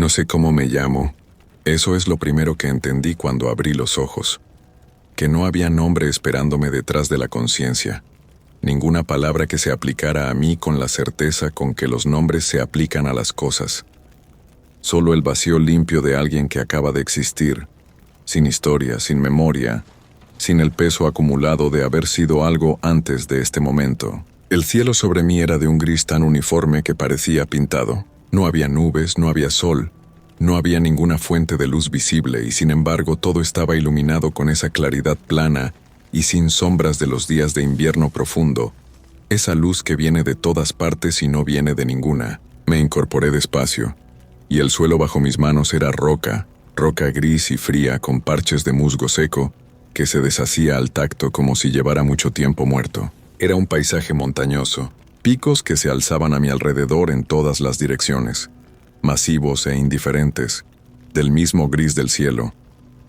No sé cómo me llamo. Eso es lo primero que entendí cuando abrí los ojos. Que no había nombre esperándome detrás de la conciencia. Ninguna palabra que se aplicara a mí con la certeza con que los nombres se aplican a las cosas. Solo el vacío limpio de alguien que acaba de existir, sin historia, sin memoria, sin el peso acumulado de haber sido algo antes de este momento. El cielo sobre mí era de un gris tan uniforme que parecía pintado. No había nubes, no había sol, no había ninguna fuente de luz visible y sin embargo todo estaba iluminado con esa claridad plana y sin sombras de los días de invierno profundo, esa luz que viene de todas partes y no viene de ninguna. Me incorporé despacio, y el suelo bajo mis manos era roca gris y fría con parches de musgo seco que se deshacía al tacto como si llevara mucho tiempo muerto. Era un paisaje montañoso, picos que se alzaban a mi alrededor en todas las direcciones, masivos e indiferentes, del mismo gris del cielo,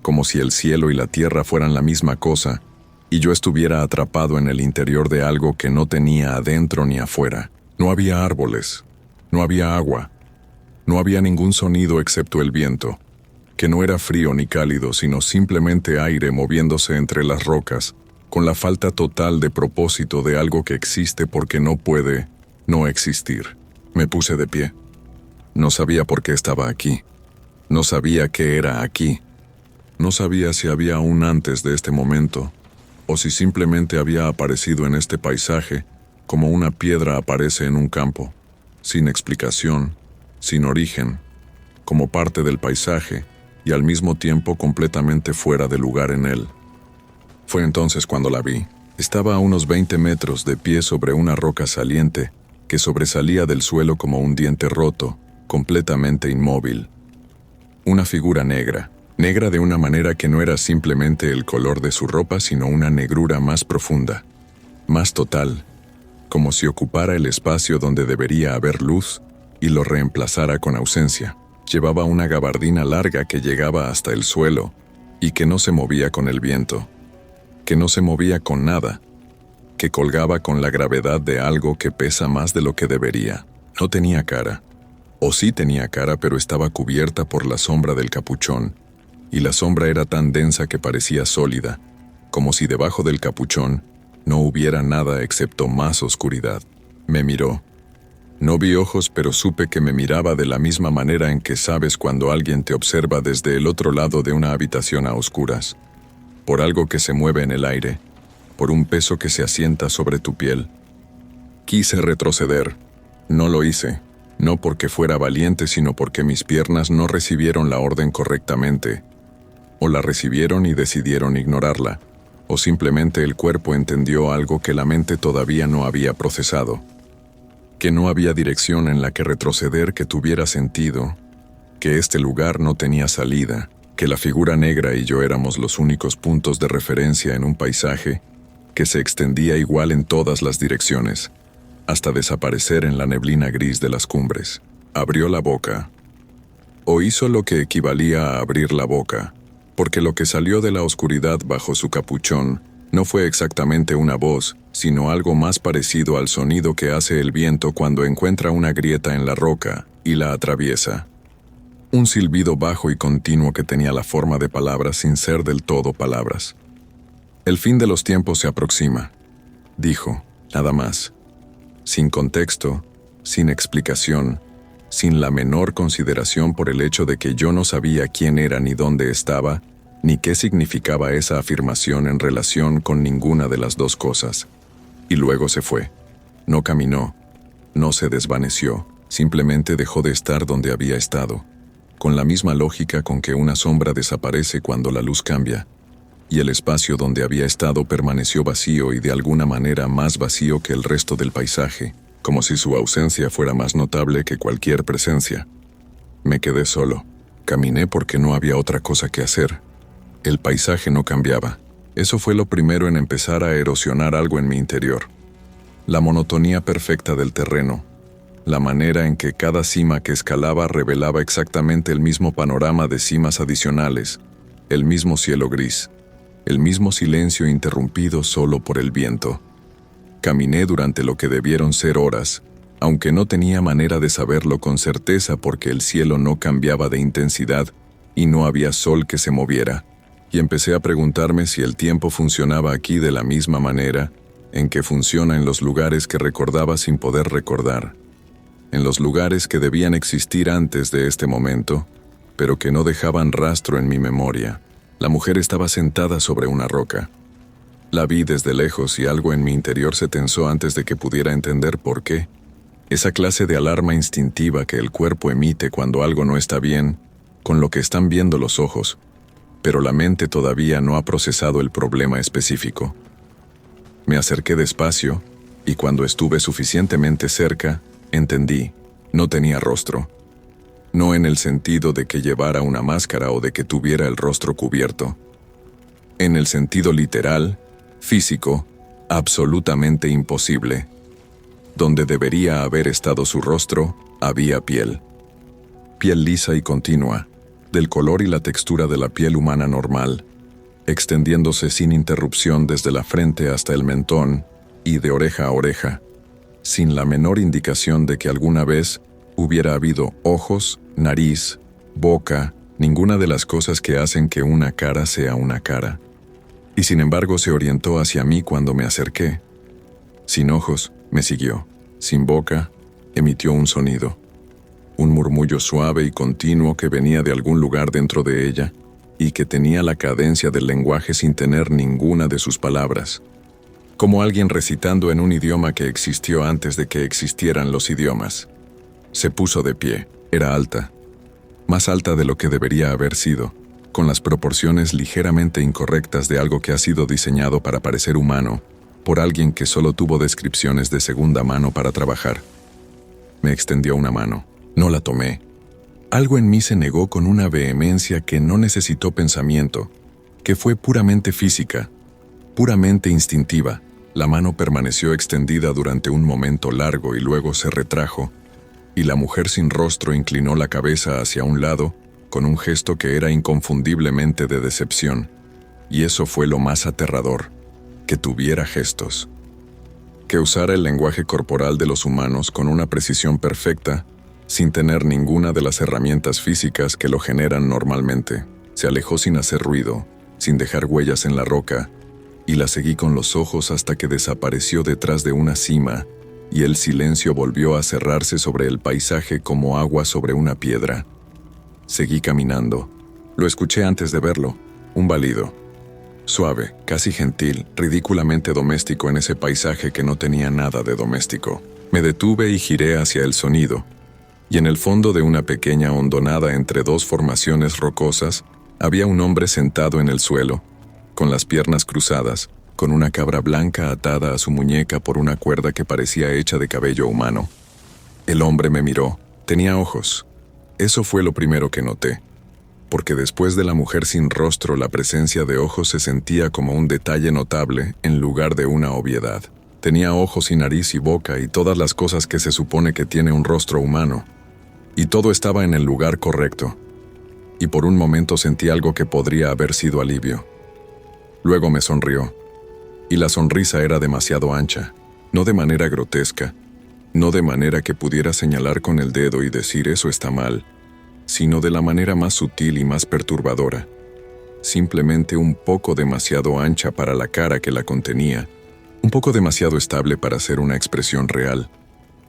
como si el cielo y la tierra fueran la misma cosa, y yo estuviera atrapado en el interior de algo que no tenía adentro ni afuera. No había árboles, no había agua, no había ningún sonido excepto el viento, que no era frío ni cálido, sino simplemente aire moviéndose entre las rocas, con la falta total de propósito de algo que existe porque no puede no existir. Me puse de pie. No sabía por qué estaba aquí. No sabía qué era aquí. No sabía si había un antes de este momento, o si simplemente había aparecido en este paisaje como una piedra aparece en un campo, sin explicación, sin origen, como parte del paisaje y al mismo tiempo completamente fuera de lugar en él. Fue entonces cuando la vi. Estaba a unos 20 metros de pie sobre una roca saliente que sobresalía del suelo como un diente roto, completamente inmóvil. Una figura negra de una manera que no era simplemente el color de su ropa, sino una negrura más profunda, más total, como si ocupara el espacio donde debería haber luz y lo reemplazara con ausencia. Llevaba una gabardina larga que llegaba hasta el suelo y que no se movía con el viento, que no se movía con nada, que colgaba con la gravedad de algo que pesa más de lo que debería. No tenía cara, o sí tenía cara, pero estaba cubierta por la sombra del capuchón, y la sombra era tan densa que parecía sólida, como si debajo del capuchón no hubiera nada excepto más oscuridad. Me miró. No vi ojos, pero supe que me miraba de la misma manera en que sabes cuando alguien te observa desde el otro lado de una habitación a oscuras, por algo que se mueve en el aire, por un peso que se asienta sobre tu piel. Quise retroceder. No lo hice, no porque fuera valiente, sino porque mis piernas no recibieron la orden correctamente, o la recibieron y decidieron ignorarla, o simplemente el cuerpo entendió algo que la mente todavía no había procesado. Que no había dirección en la que retroceder que tuviera sentido, que este lugar no tenía salida, que la figura negra y yo éramos los únicos puntos de referencia en un paisaje que se extendía igual en todas las direcciones, hasta desaparecer en la neblina gris de las cumbres. Abrió la boca, o hizo lo que equivalía a abrir la boca, porque lo que salió de la oscuridad bajo su capuchón no fue exactamente una voz, sino algo más parecido al sonido que hace el viento cuando encuentra una grieta en la roca y la atraviesa. Un silbido bajo y continuo que tenía la forma de palabras sin ser del todo palabras. El fin de los tiempos se aproxima, dijo, nada más. Sin contexto, sin explicación, sin la menor consideración por el hecho de que yo no sabía quién era ni dónde estaba, ni qué significaba esa afirmación en relación con ninguna de las dos cosas. Y luego se fue. No caminó, no se desvaneció, simplemente dejó de estar donde había estado, con la misma lógica con que una sombra desaparece cuando la luz cambia, y el espacio donde había estado permaneció vacío y de alguna manera más vacío que el resto del paisaje, como si su ausencia fuera más notable que cualquier presencia. Me quedé solo. Caminé porque no había otra cosa que hacer. El paisaje no cambiaba. Eso fue lo primero en empezar a erosionar algo en mi interior. La monotonía perfecta del terreno, la manera en que cada cima que escalaba revelaba exactamente el mismo panorama de cimas adicionales, el mismo cielo gris, el mismo silencio interrumpido solo por el viento. Caminé durante lo que debieron ser horas, aunque no tenía manera de saberlo con certeza porque el cielo no cambiaba de intensidad y no había sol que se moviera, y empecé a preguntarme si el tiempo funcionaba aquí de la misma manera en que funciona en los lugares que recordaba sin poder recordar, en los lugares que debían existir antes de este momento, pero que no dejaban rastro en mi memoria. La mujer estaba sentada sobre una roca. La vi desde lejos y algo en mi interior se tensó antes de que pudiera entender por qué. Esa clase de alarma instintiva que el cuerpo emite cuando algo no está bien, con lo que están viendo los ojos, pero la mente todavía no ha procesado el problema específico. Me acerqué despacio, y cuando estuve suficientemente cerca, entendí, no tenía rostro. No en el sentido de que llevara una máscara o de que tuviera el rostro cubierto. En el sentido literal, físico, absolutamente imposible. Donde debería haber estado su rostro, había piel. Piel lisa y continua, del color y la textura de la piel humana normal, extendiéndose sin interrupción desde la frente hasta el mentón y de oreja a oreja, sin la menor indicación de que alguna vez hubiera habido ojos, nariz, boca, ninguna de las cosas que hacen que una cara sea una cara. Y sin embargo se orientó hacia mí cuando me acerqué. Sin ojos, me siguió. Sin boca, emitió un sonido. Un murmullo suave y continuo que venía de algún lugar dentro de ella y que tenía la cadencia del lenguaje sin tener ninguna de sus palabras. Como alguien recitando en un idioma que existió antes de que existieran los idiomas. Se puso de pie. Era alta. Más alta de lo que debería haber sido, con las proporciones ligeramente incorrectas de algo que ha sido diseñado para parecer humano, por alguien que solo tuvo descripciones de segunda mano para trabajar. Me extendió una mano. No la tomé. Algo en mí se negó con una vehemencia que no necesitó pensamiento, que fue puramente física, puramente instintiva. La mano permaneció extendida durante un momento largo y luego se retrajo, y la mujer sin rostro inclinó la cabeza hacia un lado, con un gesto que era inconfundiblemente de decepción. Y eso fue lo más aterrador, que tuviera gestos. Que usara el lenguaje corporal de los humanos con una precisión perfecta, sin tener ninguna de las herramientas físicas que lo generan normalmente. Se alejó sin hacer ruido, sin dejar huellas en la roca, y la seguí con los ojos hasta que desapareció detrás de una cima, y el silencio volvió a cerrarse sobre el paisaje como agua sobre una piedra. Seguí caminando. Lo escuché antes de verlo, un balido. Suave, casi gentil, ridículamente doméstico en ese paisaje que no tenía nada de doméstico. Me detuve y giré hacia el sonido. Y en el fondo de una pequeña hondonada entre dos formaciones rocosas, había un hombre sentado en el suelo, con las piernas cruzadas, con una cabra blanca atada a su muñeca por una cuerda que parecía hecha de cabello humano. El hombre me miró. Tenía ojos. Eso fue lo primero que noté, porque después de la mujer sin rostro la presencia de ojos se sentía como un detalle notable en lugar de una obviedad. Tenía ojos y nariz y boca y todas las cosas que se supone que tiene un rostro humano. Y todo estaba en el lugar correcto. Y por un momento sentí algo que podría haber sido alivio. Luego me sonrió. Y la sonrisa era demasiado ancha, no de manera grotesca, no de manera que pudiera señalar con el dedo y decir eso está mal, sino de la manera más sutil y más perturbadora. Simplemente un poco demasiado ancha para la cara que la contenía, un poco demasiado estable para ser una expresión real,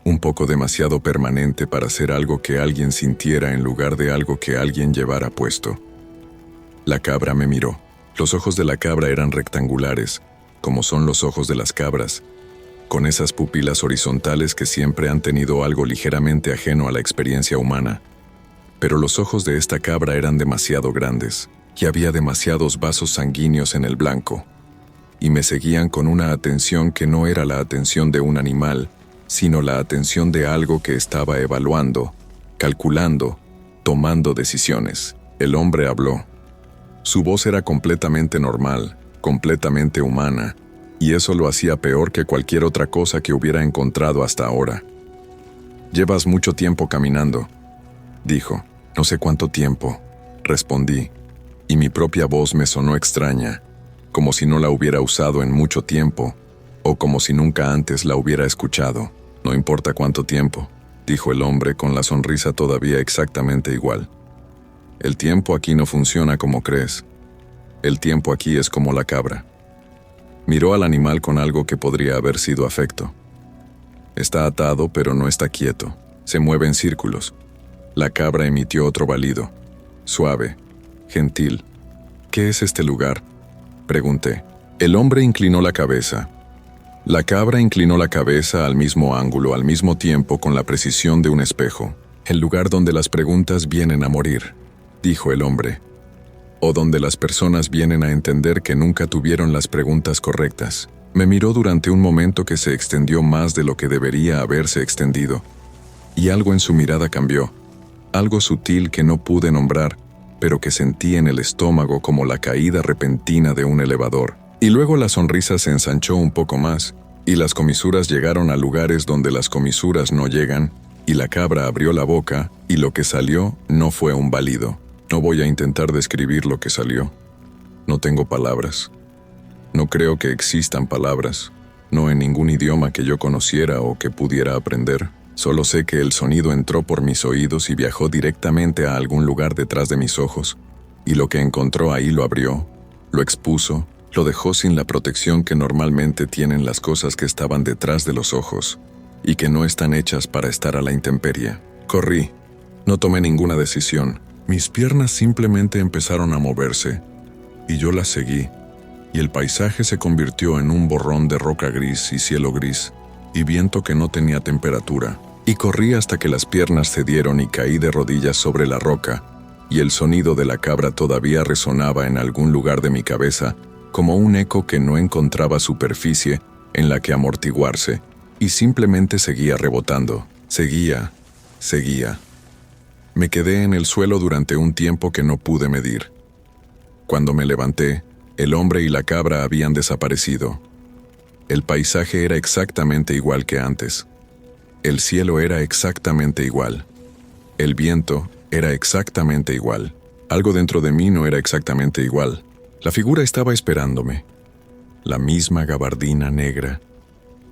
un poco demasiado permanente para ser algo que alguien sintiera en lugar de algo que alguien llevara puesto. La cabra me miró. Los ojos de la cabra eran rectangulares, como son los ojos de las cabras, con esas pupilas horizontales que siempre han tenido algo ligeramente ajeno a la experiencia humana. Pero los ojos de esta cabra eran demasiado grandes, y había demasiados vasos sanguíneos en el blanco, y me seguían con una atención que no era la atención de un animal, sino la atención de algo que estaba evaluando, calculando, tomando decisiones. El hombre habló. Su voz era completamente normal, completamente humana, y eso lo hacía peor que cualquier otra cosa que hubiera encontrado hasta ahora. «Llevas mucho tiempo caminando», dijo. «No sé cuánto tiempo», respondí, y mi propia voz me sonó extraña, como si no la hubiera usado en mucho tiempo, o como si nunca antes la hubiera escuchado. No importa cuánto tiempo, dijo el hombre con la sonrisa todavía exactamente igual. El tiempo aquí no funciona como crees. El tiempo aquí es como la cabra. Miró al animal con algo que podría haber sido afecto. Está atado, pero no está quieto. Se mueve en círculos. La cabra emitió otro balido. Suave, gentil. ¿Qué es este lugar?, pregunté. El hombre inclinó la cabeza. La cabra inclinó la cabeza al mismo ángulo, al mismo tiempo, con la precisión de un espejo. El lugar donde las preguntas vienen a morir, dijo el hombre. O donde las personas vienen a entender que nunca tuvieron las preguntas correctas. Me miró durante un momento que se extendió más de lo que debería haberse extendido. Y algo en su mirada cambió. Algo sutil que no pude nombrar, pero que sentí en el estómago como la caída repentina de un elevador. Y luego la sonrisa se ensanchó un poco más, y las comisuras llegaron a lugares donde las comisuras no llegan, y la cabra abrió la boca, y lo que salió no fue un balido. No voy a intentar describir lo que salió. No tengo palabras. No creo que existan palabras, no en ningún idioma que yo conociera o que pudiera aprender. Solo sé que el sonido entró por mis oídos y viajó directamente a algún lugar detrás de mis ojos, y lo que encontró ahí lo abrió, lo expuso, lo dejó sin la protección que normalmente tienen las cosas que estaban detrás de los ojos, y que no están hechas para estar a la intemperie. Corrí. No tomé ninguna decisión. Mis piernas simplemente empezaron a moverse, y yo las seguí, y el paisaje se convirtió en un borrón de roca gris y cielo gris, y viento que no tenía temperatura. Y corrí hasta que las piernas cedieron y caí de rodillas sobre la roca, y el sonido de la cabra todavía resonaba en algún lugar de mi cabeza, como un eco que no encontraba superficie en la que amortiguarse, y simplemente seguía rebotando. Seguía. Me quedé en el suelo durante un tiempo que no pude medir. Cuando me levanté, el hombre y la cabra habían desaparecido. El paisaje era exactamente igual que antes. El cielo era exactamente igual. El viento era exactamente igual. Algo dentro de mí no era exactamente igual. La figura estaba esperándome. La misma gabardina negra.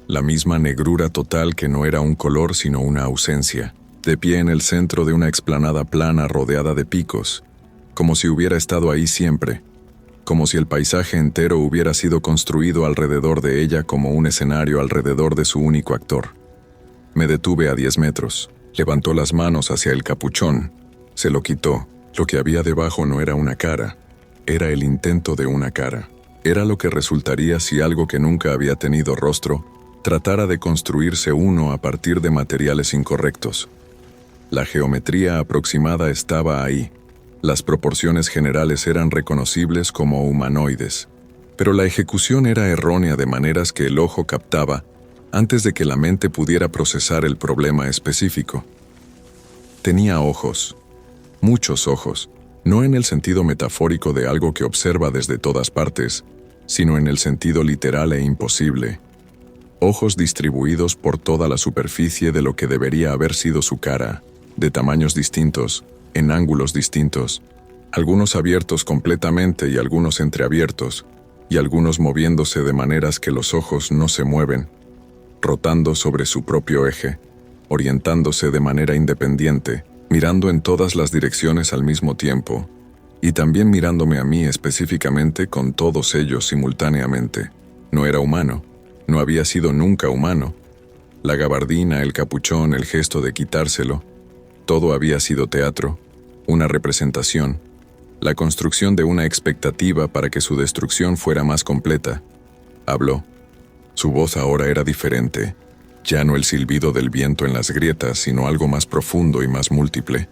La misma negrura total que no era un color sino una ausencia. De pie en el centro de una explanada plana rodeada de picos. Como si hubiera estado ahí siempre. Como si el paisaje entero hubiera sido construido alrededor de ella como un escenario alrededor de su único actor. Me detuve a 10 metros. Levantó las manos hacia el capuchón. Se lo quitó. Lo que había debajo no era una cara. Era el intento de una cara. Era lo que resultaría si algo que nunca había tenido rostro tratara de construirse uno a partir de materiales incorrectos. La geometría aproximada estaba ahí. Las proporciones generales eran reconocibles como humanoides, pero la ejecución era errónea de maneras que el ojo captaba antes de que la mente pudiera procesar el problema específico. Tenía ojos, muchos ojos, no en el sentido metafórico de algo que observa desde todas partes, sino en el sentido literal e imposible. Ojos distribuidos por toda la superficie de lo que debería haber sido su cara, de tamaños distintos, en ángulos distintos, algunos abiertos completamente y algunos entreabiertos, y algunos moviéndose de maneras que los ojos no se mueven, rotando sobre su propio eje, orientándose de manera independiente, mirando en todas las direcciones al mismo tiempo, y también mirándome a mí específicamente con todos ellos simultáneamente. No era humano, no había sido nunca humano. La gabardina, el capuchón, el gesto de quitárselo, todo había sido teatro, una representación, la construcción de una expectativa para que su destrucción fuera más completa. Habló. Su voz ahora era diferente, ya no el silbido del viento en las grietas, sino algo más profundo y más múltiple,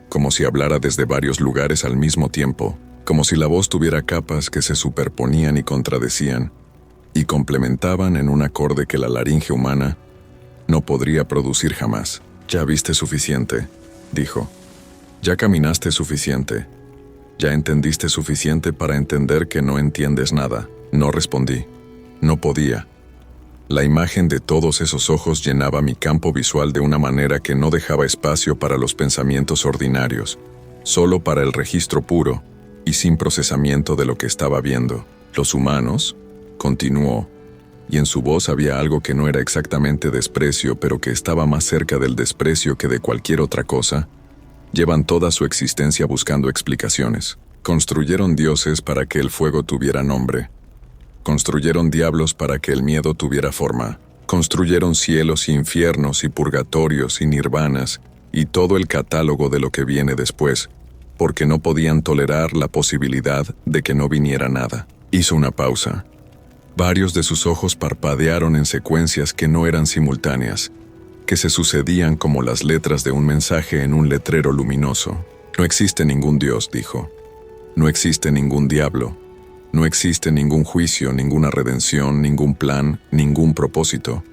como si hablara desde varios lugares al mismo tiempo, como si la voz tuviera capas que se superponían y contradecían, y complementaban en un acorde que la laringe humana no podría producir jamás. «Ya viste suficiente», dijo. «Ya caminaste suficiente. Ya entendiste suficiente para entender que no entiendes nada». No respondí. No podía. La imagen de todos esos ojos llenaba mi campo visual de una manera que no dejaba espacio para los pensamientos ordinarios, solo para el registro puro y sin procesamiento de lo que estaba viendo. «Los humanos», continuó, y en su voz había algo que no era exactamente desprecio, pero que estaba más cerca del desprecio que de cualquier otra cosa. Llevan toda su existencia buscando explicaciones. Construyeron dioses para que el fuego tuviera nombre. Construyeron diablos para que el miedo tuviera forma. Construyeron cielos y infiernos y purgatorios y nirvanas y todo el catálogo de lo que viene después, porque no podían tolerar la posibilidad de que no viniera nada. Hizo una pausa. Varios de sus ojos parpadearon en secuencias que no eran simultáneas, que se sucedían como las letras de un mensaje en un letrero luminoso. No existe ningún Dios, dijo. No existe ningún diablo. No existe ningún juicio, ninguna redención, ningún plan, ningún propósito.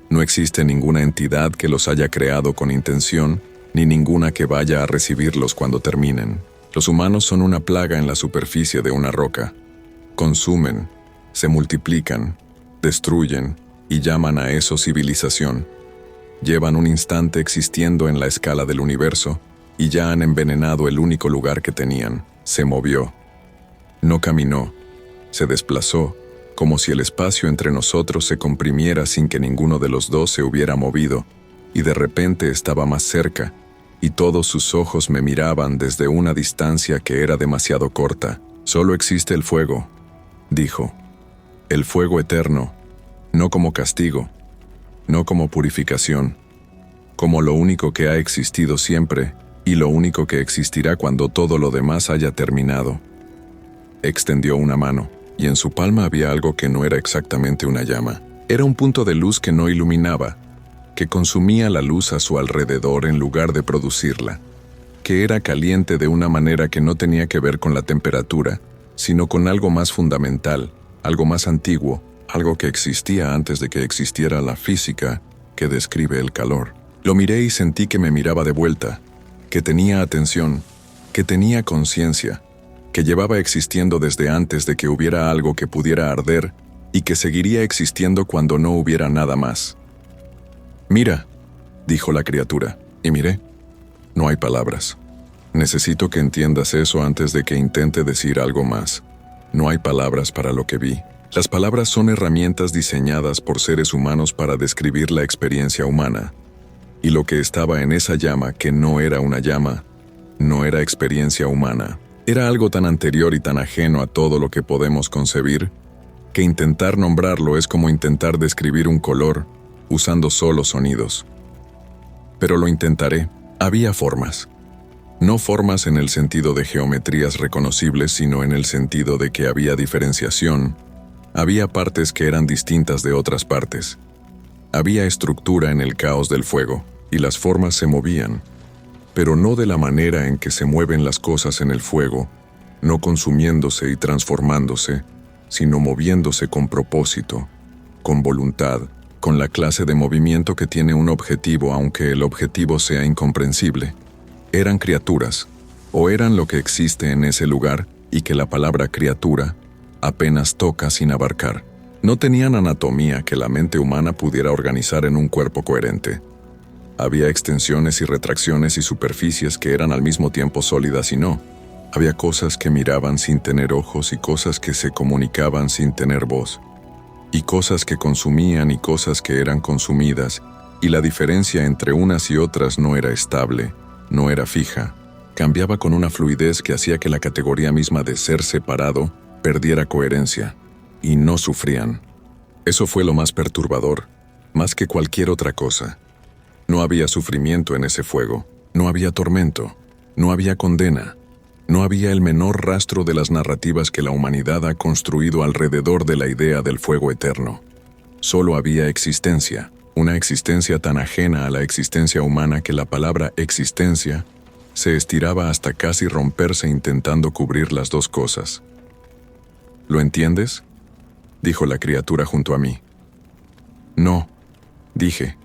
No existe ninguna entidad que los haya creado con intención, ni ninguna que vaya a recibirlos cuando terminen. Los humanos son una plaga en la superficie de una roca. Consumen, se multiplican, destruyen y llaman a eso civilización. Llevan un instante existiendo en la escala del universo y ya han envenenado el único lugar que tenían. Se movió. No caminó. Se desplazó, como si el espacio entre nosotros se comprimiera sin que ninguno de los dos se hubiera movido, y de repente estaba más cerca, y todos sus ojos me miraban desde una distancia que era demasiado corta. Solo existe el fuego, dijo. El fuego eterno, no como castigo, no como purificación, como lo único que ha existido siempre y lo único que existirá cuando todo lo demás haya terminado. Extendió una mano, y en su palma había algo que no era exactamente una llama. Era un punto de luz que no iluminaba, que consumía la luz a su alrededor en lugar de producirla, que era caliente de una manera que no tenía que ver con la temperatura, sino con algo más fundamental, algo más antiguo, algo que existía antes de que existiera la física que describe el calor. Lo miré y sentí que me miraba de vuelta, que tenía atención, que tenía conciencia, que llevaba existiendo desde antes de que hubiera algo que pudiera arder y que seguiría existiendo cuando no hubiera nada más. «Mira», dijo la criatura, y miré. No hay palabras. Necesito que entiendas eso antes de que intente decir algo más. No hay palabras para lo que vi. Las palabras son herramientas diseñadas por seres humanos para describir la experiencia humana. Y lo que estaba en esa llama, que no era una llama, no era experiencia humana. Era algo tan anterior y tan ajeno a todo lo que podemos concebir, que intentar nombrarlo es como intentar describir un color usando solo sonidos. Pero lo intentaré. Había formas. No formas en el sentido de geometrías reconocibles, sino en el sentido de que había diferenciación. Había partes que eran distintas de otras partes. Había estructura en el caos del fuego, y las formas se movían, pero no de la manera en que se mueven las cosas en el fuego, no consumiéndose y transformándose, sino moviéndose con propósito, con voluntad, con la clase de movimiento que tiene un objetivo aunque el objetivo sea incomprensible. Eran criaturas, o eran lo que existe en ese lugar y que la palabra criatura apenas toca sin abarcar. No tenían anatomía que la mente humana pudiera organizar en un cuerpo coherente. Había extensiones y retracciones y superficies que eran al mismo tiempo sólidas y no. Había cosas que miraban sin tener ojos y cosas que se comunicaban sin tener voz. Y cosas que consumían y cosas que eran consumidas, y la diferencia entre unas y otras no era estable, no era fija. Cambiaba con una fluidez que hacía que la categoría misma de ser separado perdiera coherencia. Y no sufrían. Eso fue lo más perturbador, más que cualquier otra cosa. No había sufrimiento en ese fuego, no había tormento, no había condena, no había el menor rastro de las narrativas que la humanidad ha construido alrededor de la idea del fuego eterno. Solo había existencia, una existencia tan ajena a la existencia humana que la palabra existencia se estiraba hasta casi romperse intentando cubrir las dos cosas. ¿Lo entiendes?, dijo la criatura junto a mí. No, dije,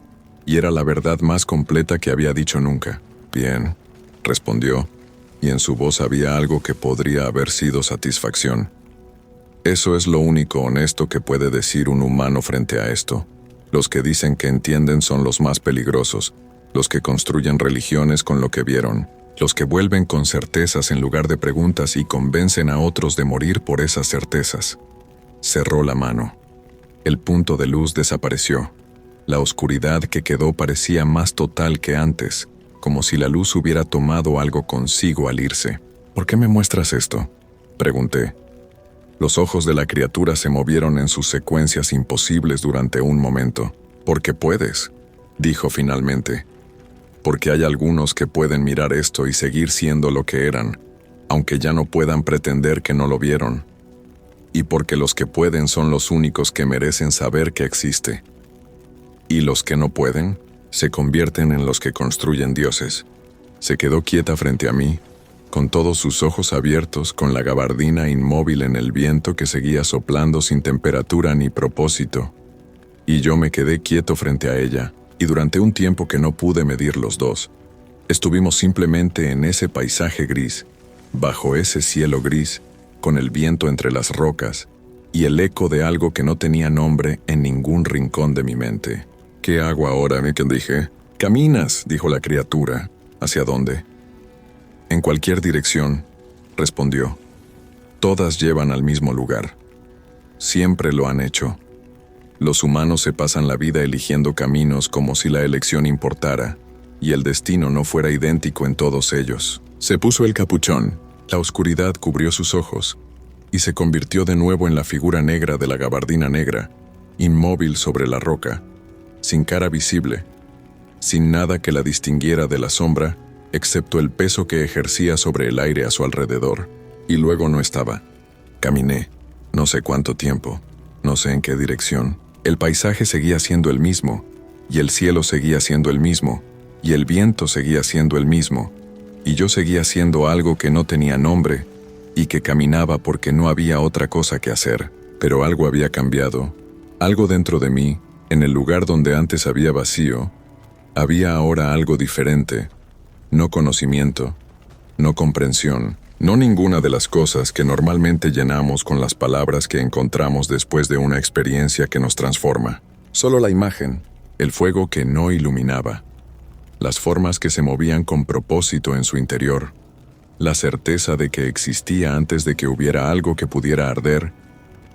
y era la verdad más completa que había dicho nunca. Bien, respondió, y en su voz había algo que podría haber sido satisfacción. Eso es lo único honesto que puede decir un humano frente a esto. Los que dicen que entienden son los más peligrosos, los que construyen religiones con lo que vieron, los que vuelven con certezas en lugar de preguntas y convencen a otros de morir por esas certezas. Cerró la mano. El punto de luz desapareció. La oscuridad que quedó parecía más total que antes, como si la luz hubiera tomado algo consigo al irse. ¿Por qué me muestras esto?, pregunté. Los ojos de la criatura se movieron en sus secuencias imposibles durante un momento. «Porque puedes», dijo finalmente. «Porque hay algunos que pueden mirar esto y seguir siendo lo que eran, aunque ya no puedan pretender que no lo vieron. Y porque los que pueden son los únicos que merecen saber que existe. Y los que no pueden, se convierten en los que construyen dioses». Se quedó quieta frente a mí, con todos sus ojos abiertos, con la gabardina inmóvil en el viento que seguía soplando sin temperatura ni propósito. Y yo me quedé quieto frente a ella, y durante un tiempo que no pude medir los dos, estuvimos simplemente en ese paisaje gris, bajo ese cielo gris, con el viento entre las rocas, y el eco de algo que no tenía nombre en ningún rincón de mi mente. «¿Qué hago ahora?», me dije. «Caminas», dijo la criatura. «¿Hacia dónde?». «En cualquier dirección», respondió. «Todas llevan al mismo lugar. Siempre lo han hecho. Los humanos se pasan la vida eligiendo caminos como si la elección importara, y el destino no fuera idéntico en todos ellos». Se puso el capuchón, la oscuridad cubrió sus ojos, y se convirtió de nuevo en la figura negra de la gabardina negra, inmóvil sobre la roca, sin cara visible, sin nada que la distinguiera de la sombra, excepto el peso que ejercía sobre el aire a su alrededor, y luego no estaba. Caminé, no sé cuánto tiempo, no sé en qué dirección. El paisaje seguía siendo el mismo, y el cielo seguía siendo el mismo, y el viento seguía siendo el mismo, y yo seguía siendo algo que no tenía nombre, y que caminaba porque no había otra cosa que hacer. Pero algo había cambiado, algo dentro de mí, en el lugar donde antes había vacío, había ahora algo diferente. No conocimiento, no comprensión, no ninguna de las cosas que normalmente llenamos con las palabras que encontramos después de una experiencia que nos transforma. Solo la imagen, el fuego que no iluminaba, las formas que se movían con propósito en su interior, la certeza de que existía antes de que hubiera algo que pudiera arder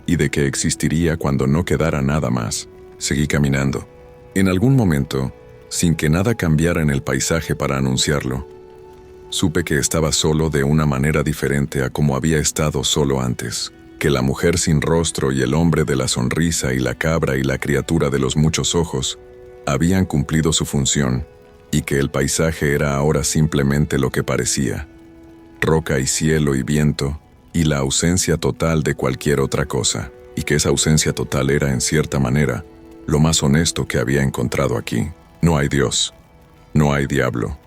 y de que existiría cuando no quedara nada más. Seguí caminando. En algún momento, sin que nada cambiara en el paisaje para anunciarlo, supe que estaba solo de una manera diferente a como había estado solo antes, que la mujer sin rostro y el hombre de la sonrisa y la cabra y la criatura de los muchos ojos habían cumplido su función, y que el paisaje era ahora simplemente lo que parecía: roca y cielo y viento, y la ausencia total de cualquier otra cosa, y que esa ausencia total era, en cierta manera, lo más honesto que había encontrado aquí. No hay Dios, no hay diablo,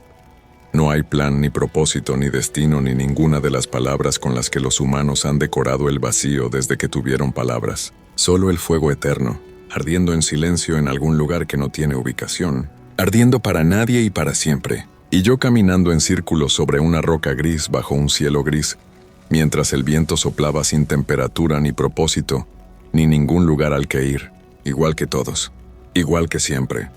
no hay plan ni propósito ni destino ni ninguna de las palabras con las que los humanos han decorado el vacío desde que tuvieron palabras. Solo el fuego eterno, ardiendo en silencio en algún lugar que no tiene ubicación, ardiendo para nadie y para siempre. Y yo caminando en círculos sobre una roca gris bajo un cielo gris, mientras el viento soplaba sin temperatura ni propósito, ni ningún lugar al que ir, igual que todos, igual que siempre.